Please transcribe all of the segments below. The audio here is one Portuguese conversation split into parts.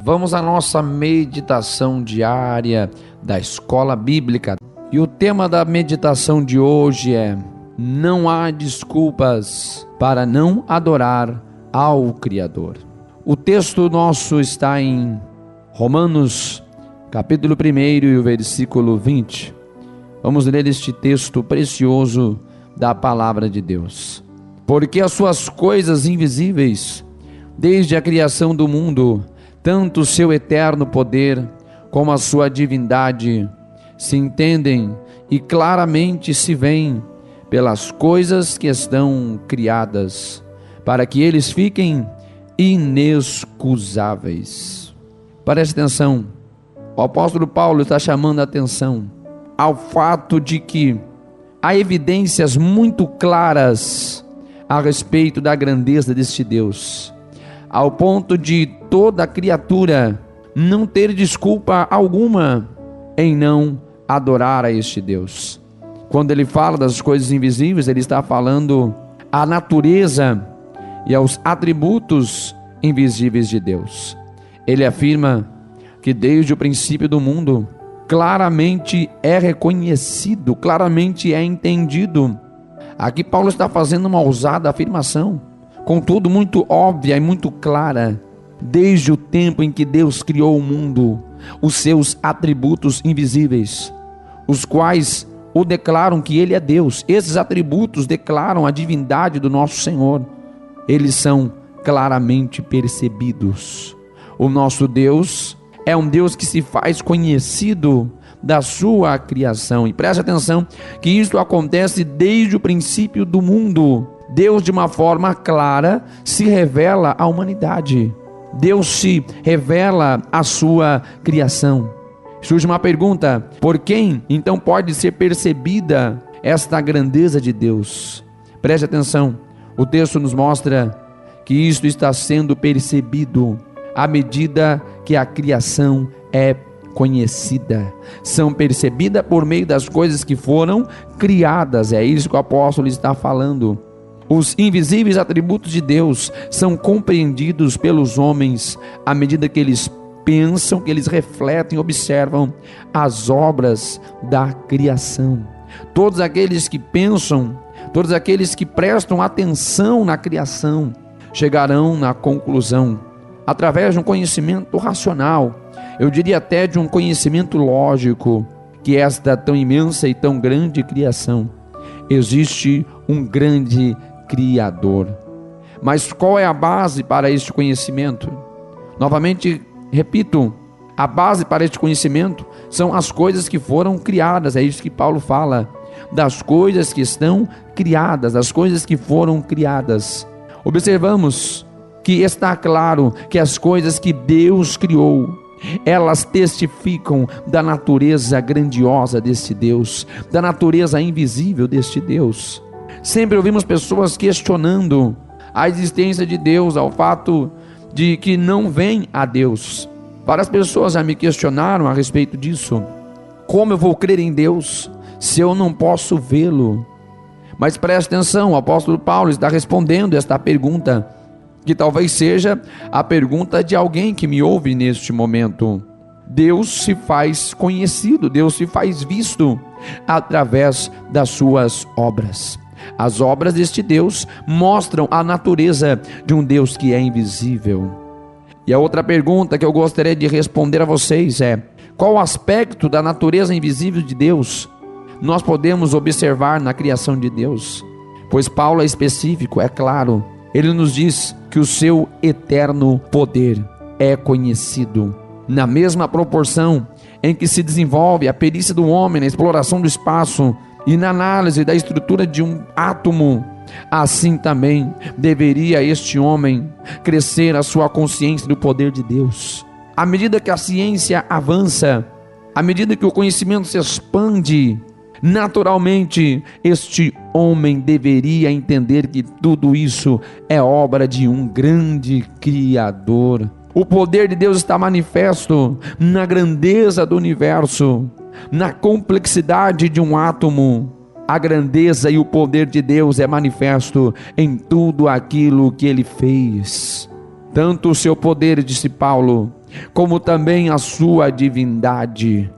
Vamos à nossa meditação diária da Escola Bíblica. E o tema da meditação de hoje é: não há desculpas para não adorar ao Criador. O texto nosso está em Romanos, capítulo 1 e o versículo 20. Vamos ler este texto precioso da palavra de Deus. Porque as suas coisas invisíveis, desde a criação do mundo, tanto o seu eterno poder como a sua divindade, se entendem e claramente se veem pelas coisas que estão criadas, para que eles fiquem inexcusáveis. Preste atenção, o apóstolo Paulo está chamando a atenção ao fato de que há evidências muito claras a respeito da grandeza deste Deus, ao ponto de toda criatura não ter desculpa alguma em não adorar a este Deus. Quando ele fala das coisas invisíveis, ele está falando à natureza e aos atributos invisíveis de Deus. Ele afirma que desde o princípio do mundo, claramente é reconhecido, claramente é entendido. Aqui Paulo está fazendo uma ousada afirmação, contudo muito óbvia e muito clara. Desde o tempo em que Deus criou o mundo, os seus atributos invisíveis, os quais o declaram que Ele é Deus, esses atributos declaram a divindade do nosso Senhor, eles são claramente percebidos. O nosso Deus é um Deus que se faz conhecido da sua criação, e preste atenção que isso acontece desde o princípio do mundo. Deus, de uma forma clara, se revela à humanidade. Deus se revela à sua criação. Surge uma pergunta: por quem então pode ser percebida esta grandeza de Deus? Preste atenção, o texto nos mostra que isto está sendo percebido à medida que a criação é conhecida, são percebidas por meio das coisas que foram criadas. É isso que o apóstolo está falando. Os invisíveis atributos de Deus são compreendidos pelos homens à medida que eles pensam, que eles refletem, observam as obras da criação. Todos aqueles que pensam, todos aqueles que prestam atenção na criação, chegarão na conclusão, através de um conhecimento racional, eu diria até de um conhecimento lógico, que esta tão imensa e tão grande criação, existe um grande Criador. Mas qual é a base para este conhecimento? Novamente, repito, a base para este conhecimento são as coisas que foram criadas. É isso que Paulo fala, das coisas que estão criadas, das coisas que foram criadas. Observamos que está claro que as coisas que Deus criou, elas testificam da natureza grandiosa deste Deus, da natureza invisível deste Deus. Sempre ouvimos pessoas questionando a existência de Deus, ao fato de que não vem a Deus. Várias pessoas já me questionaram a respeito disso. Como eu vou crer em Deus se eu não posso vê-lo? Mas preste atenção, o apóstolo Paulo está respondendo esta pergunta, que talvez seja a pergunta de alguém que me ouve neste momento. Deus se faz conhecido, Deus se faz visto através das suas obras. As obras deste Deus mostram a natureza de um Deus que é invisível. E a outra pergunta que eu gostaria de responder a vocês é: qual aspecto da natureza invisível de Deus nós podemos observar na criação de Deus? Pois Paulo é específico, é claro. Ele nos diz que o seu eterno poder é conhecido. Na mesma proporção em que se desenvolve a perícia do homem na exploração do espaço e na análise da estrutura de um átomo, assim também deveria este homem crescer a sua consciência do poder de Deus. À medida que a ciência avança, à medida que o conhecimento se expande, naturalmente este homem deveria entender que tudo isso é obra de um grande Criador. O poder de Deus está manifesto na grandeza do universo, na complexidade de um átomo. A grandeza e o poder de Deus é manifesto em tudo aquilo que Ele fez. Tanto o seu poder, disse Paulo, como também a sua divindade.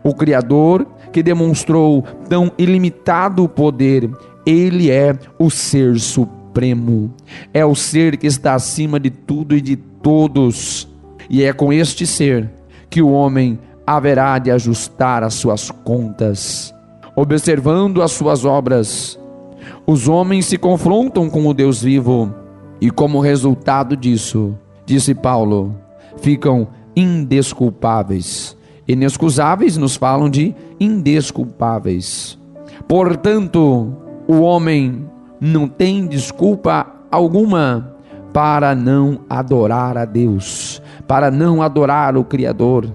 O Criador, que demonstrou tão ilimitado poder, ele é o Ser Supremo, é o ser que está acima de tudo e de todos, e é com este ser que o homem haverá de ajustar as suas contas. Observando as suas obras, os homens se confrontam com o Deus vivo, e como resultado disso, disse Paulo, ficam indesculpáveis. Inexcusáveis nos falam de indesculpáveis. Portanto, o homem não tem desculpa alguma para não adorar a Deus, para não adorar o Criador.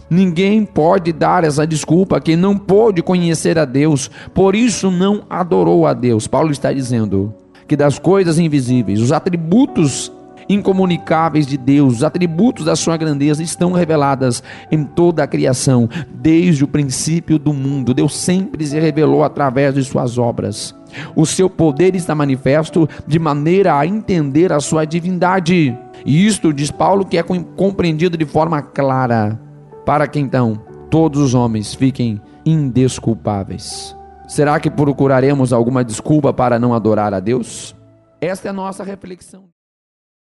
Ninguém pode dar essa desculpa que não pôde conhecer a Deus, por isso não adorou a Deus. Paulo está dizendo que das coisas invisíveis, os atributos incomunicáveis de Deus, os atributos da sua grandeza estão reveladas em toda a criação, desde o princípio do mundo. Deus sempre se revelou através de suas obras. O seu poder está manifesto de maneira a entender a sua divindade. E isto, diz Paulo, que é compreendido de forma clara, para que então todos os homens fiquem indesculpáveis. Será que procuraremos alguma desculpa para não adorar a Deus? Esta é a nossa reflexão.